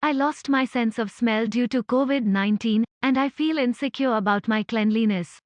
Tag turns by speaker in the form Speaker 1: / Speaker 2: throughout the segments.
Speaker 1: I lost my sense of smell due to COVID-19, and I feel insecure about my cleanliness.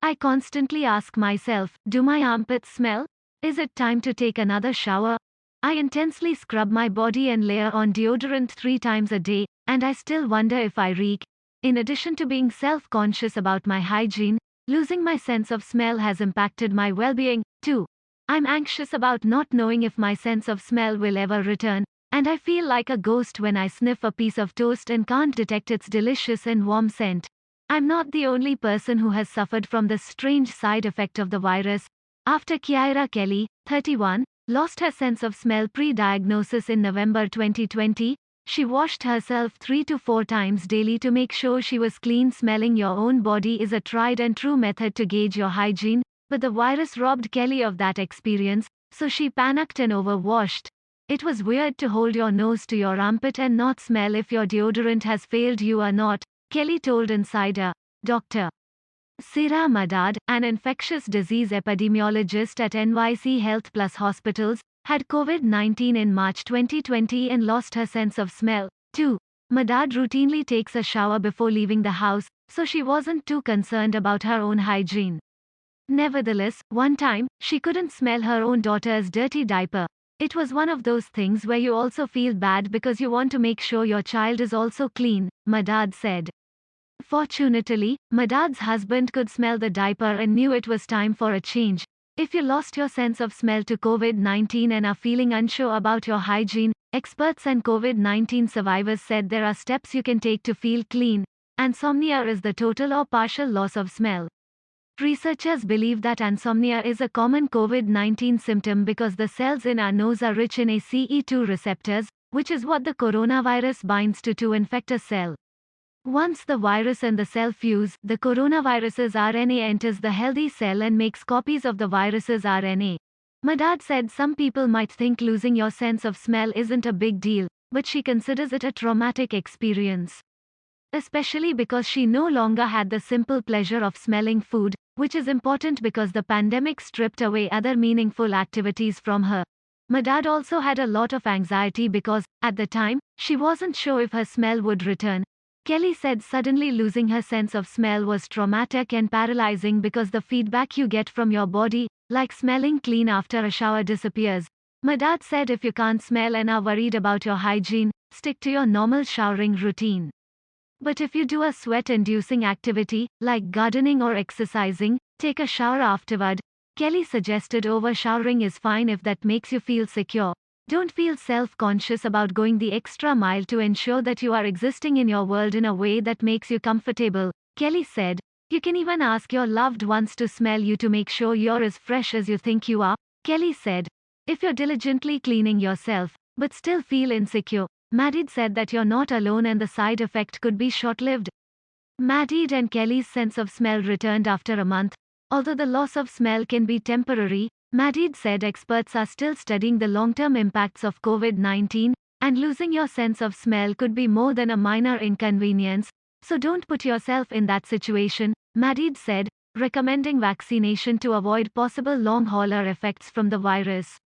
Speaker 1: I constantly ask myself, do my armpits smell? Is it time to take another shower? I intensely scrub my body and layer on deodorant 3 times a day, and I still wonder if I reek. In addition to being self-conscious about my hygiene, losing my sense of smell has impacted my well-being, too. I'm anxious about not knowing if my sense of smell will ever return, and I feel like a ghost when I sniff a piece of toast and can't detect its delicious and warm scent. I'm not the only person who has suffered from this strange side effect of the virus. After Keira Kelly, 31, lost her sense of smell pre-diagnosis in November 2020, she washed herself 3 to 4 times daily to make sure she was clean. Smelling your own body is a tried and true method to gauge your hygiene, but the virus robbed Kelly of that experience, so she panicked and overwashed. It was weird to hold your nose to your armpit and not smell if your deodorant has failed you or not, Kelly told Insider. Dr. Sira Madad, an infectious disease epidemiologist at NYC Health Plus Hospitals, had COVID-19 in March 2020 and lost her sense of smell, too. Madad routinely takes a shower before leaving the house, so she wasn't too concerned about her own hygiene. Nevertheless, one time, she couldn't smell her own daughter's dirty diaper. It was one of those things where you also feel bad because you want to make sure your child is also clean, Madad said. Fortunately, Madad's husband could smell the diaper and knew it was time for a change. If you lost your sense of smell to COVID-19 and are feeling unsure about your hygiene, experts and COVID-19 survivors said there are steps you can take to feel clean. Insomnia is the total or partial loss of smell. Researchers believe that insomnia is a common COVID-19 symptom because the cells in our nose are rich in ACE2 receptors, which is what the coronavirus binds to infect a cell. Once the virus and the cell fuse, the coronavirus's RNA enters the healthy cell and makes copies of the virus's RNA. Madad said some people might think losing your sense of smell isn't a big deal, but she considers it a traumatic experience. Especially because she no longer had the simple pleasure of smelling food, which is important because the pandemic stripped away other meaningful activities from her. Madad also had a lot of anxiety because, at the time, she wasn't sure if her smell would return. Kelly said suddenly losing her sense of smell was traumatic and paralyzing because the feedback you get from your body, like smelling clean after a shower, disappears. Madad said if you can't smell and are worried about your hygiene, stick to your normal showering routine. But if you do a sweat-inducing activity, like gardening or exercising, take a shower afterward. Kelly suggested overshowering is fine if that makes you feel secure. Don't feel self-conscious about going the extra mile to ensure that you are existing in your world in a way that makes you comfortable, Kelly said. You can even ask your loved ones to smell you to make sure you're as fresh as you think you are, Kelly said. If you're diligently cleaning yourself, but still feel insecure, Madid said that you're not alone and the side effect could be short-lived. Madid and Kelly's sense of smell returned after a month. Although the loss of smell can be temporary, Madid said experts are still studying the long-term impacts of COVID-19, and losing your sense of smell could be more than a minor inconvenience, so don't put yourself in that situation, Madid said, recommending vaccination to avoid possible long-hauler effects from the virus.